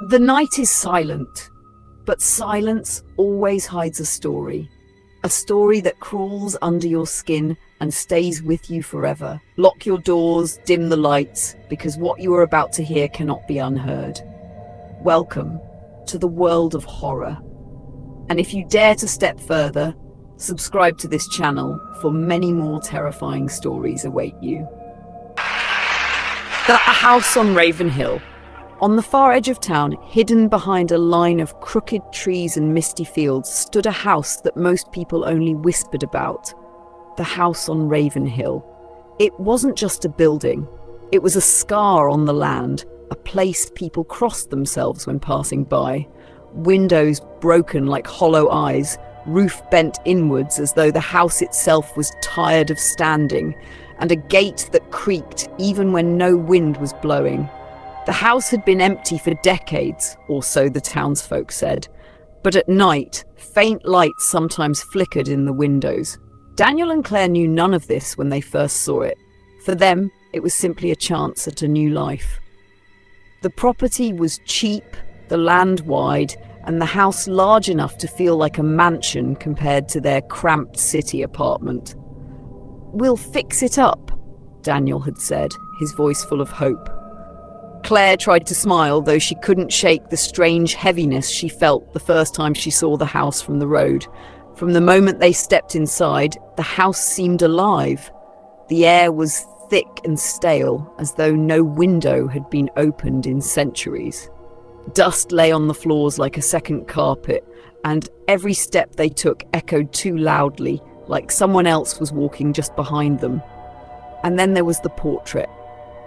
The night is silent, but silence always hides a story that crawls under your skin and stays with you forever. Lock your doors, dim the lights, because what you are about to hear cannot be unheard. Welcome to the world of horror. And if you dare to step further, subscribe to this channel for many more terrifying stories await you. A house on Ravenhill. On the far edge of town, hidden behind a line of crooked trees and misty fields, stood a house that most people only whispered about. The house on Ravenhill. It wasn't just a building. It was a scar on the land, a place people crossed themselves when passing by. Windows broken like hollow eyes, roof bent inwards as though the house itself was tired of standing, and a gate that creaked even when no wind was blowing. The house had been empty for decades, or so the townsfolk said. But at night, faint lights sometimes flickered in the windows. Daniel and Claire knew none of this when they first saw it. For them, it was simply a chance at a new life. The property was cheap, the land wide, and the house large enough to feel like a mansion compared to their cramped city apartment. "We'll fix it up," Daniel had said, his voice full of hope. Claire tried to smile, though she couldn't shake the strange heaviness she felt the first time she saw the house from the road. From the moment they stepped inside, the house seemed alive. The air was thick and stale, as though no window had been opened in centuries. Dust lay on the floors like a second carpet, and every step they took echoed too loudly, like someone else was walking just behind them. And then there was the portrait.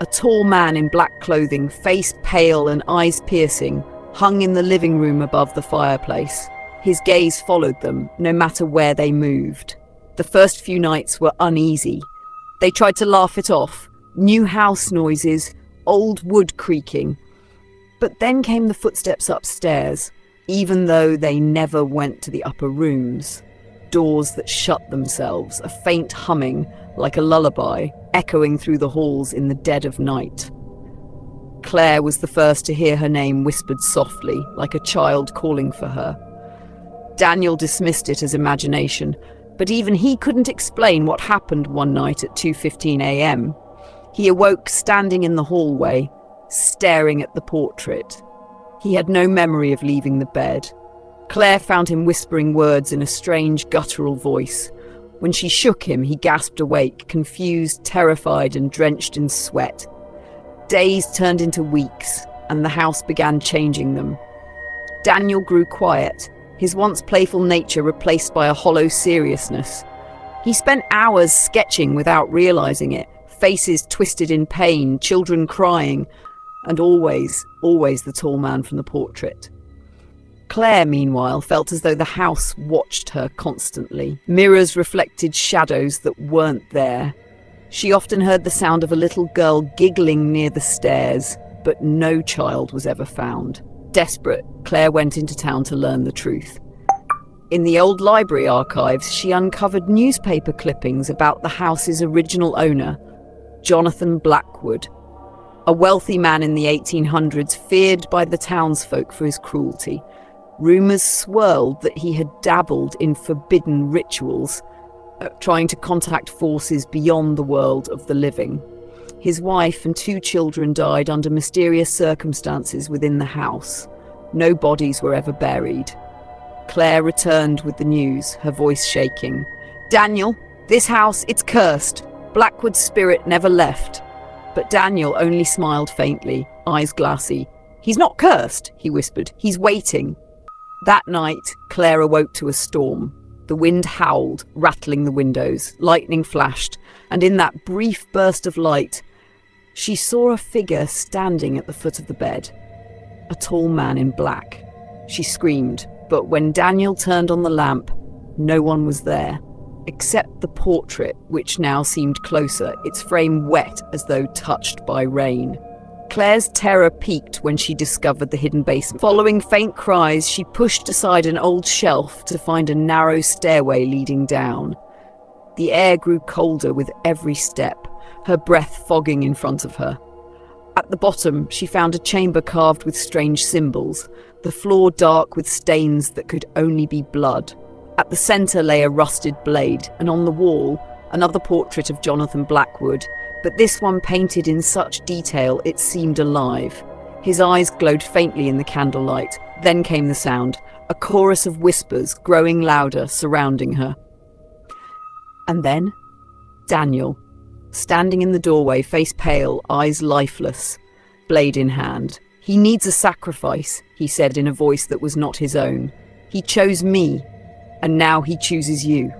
A tall man in black clothing, face pale and eyes piercing, hung in the living room above the fireplace. His gaze followed them, no matter where they moved. The first few nights were uneasy. They tried to laugh it off. New house noises, old wood creaking. But then came the footsteps upstairs, even though they never went to the upper rooms. Doors that shut themselves, a faint humming, like a lullaby, echoing through the halls in the dead of night. Claire was the first to hear her name whispered softly, like a child calling for her. Daniel dismissed it as imagination, but even he couldn't explain what happened one night at 2:15 a.m. He awoke standing in the hallway, staring at the portrait. He had no memory of leaving the bed. Claire found him whispering words in a strange, guttural voice. When she shook him, he gasped awake, confused, terrified, and drenched in sweat. Days turned into weeks, and the house began changing them. Daniel grew quiet, his once playful nature replaced by a hollow seriousness. He spent hours sketching without realizing it, faces twisted in pain, children crying, and always the tall man from the portrait. Claire, meanwhile, felt as though the house watched her constantly. Mirrors reflected shadows that weren't there. She often heard the sound of a little girl giggling near the stairs, but no child was ever found. Desperate, Claire went into town to learn the truth. In the old library archives, she uncovered newspaper clippings about the house's original owner, Jonathan Blackwood, a wealthy man in the 1800s feared by the townsfolk for his cruelty. Rumours swirled that he had dabbled in forbidden rituals, trying to contact forces beyond the world of the living. His wife and 2 children died under mysterious circumstances within the house. No bodies were ever buried. Claire returned with the news, her voice shaking. "Daniel, this house, it's cursed. Blackwood's spirit never left." But Daniel only smiled faintly, eyes glassy. "He's not cursed," he whispered. "He's waiting." That night, Claire awoke to a storm. The wind howled, rattling the windows, lightning flashed, and in that brief burst of light, she saw a figure standing at the foot of the bed. A tall man in black. She screamed, but when Daniel turned on the lamp, no one was there, except the portrait, which now seemed closer, its frame wet as though touched by rain. Claire's terror peaked when she discovered the hidden basement. Following faint cries, she pushed aside an old shelf to find a narrow stairway leading down. The air grew colder with every step, her breath fogging in front of her. At the bottom, she found a chamber carved with strange symbols, the floor dark with stains that could only be blood. At the centre lay a rusted blade, and on the wall, another portrait of Jonathan Blackwood, but this one painted in such detail it seemed alive. His eyes glowed faintly in the candlelight. Then came the sound, a chorus of whispers growing louder, surrounding her. And then, Daniel, standing in the doorway, face pale, eyes lifeless, blade in hand. "He needs a sacrifice," he said in a voice that was not his own. "He chose me, and now he chooses you."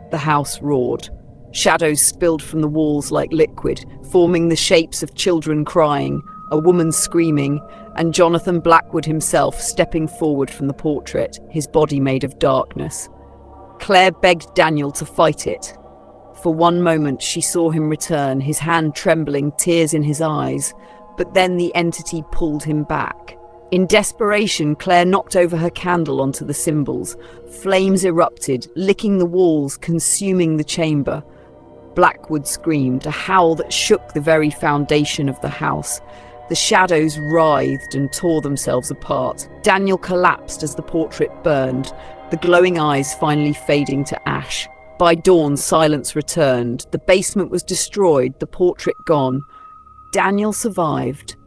The house roared. Shadows spilled from the walls like liquid, forming the shapes of children crying, a woman screaming, and Jonathan Blackwood himself stepping forward from the portrait, his body made of darkness. Claire begged Daniel to fight it. For one moment she saw him return, his hand trembling, tears in his eyes, but then the entity pulled him back. In desperation, Claire knocked over her candle onto the symbols. Flames erupted, licking the walls, consuming the chamber. Blackwood screamed, a howl that shook the very foundation of the house. The shadows writhed and tore themselves apart. Daniel collapsed as the portrait burned, the glowing eyes finally fading to ash. By dawn, silence returned. The basement was destroyed, the portrait gone. Daniel survived,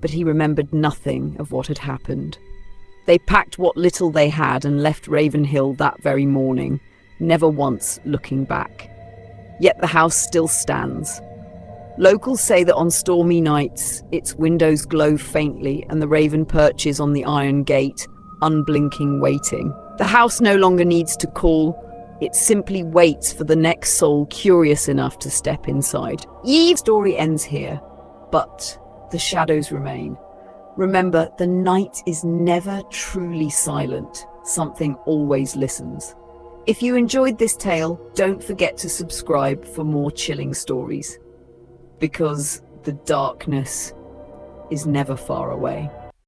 but he remembered nothing of what had happened. They packed what little they had and left Ravenhill that very morning, never once looking back. Yet the house still stands. Locals say that on stormy nights, its windows glow faintly and the raven perches on the iron gate, unblinking, waiting. The house no longer needs to call. It simply waits for the next soul curious enough to step inside. Eve's story ends here, but the shadows remain. Remember, the night is never truly silent. Something always listens. If you enjoyed this tale, don't forget to subscribe for more chilling stories, because the darkness is never far away.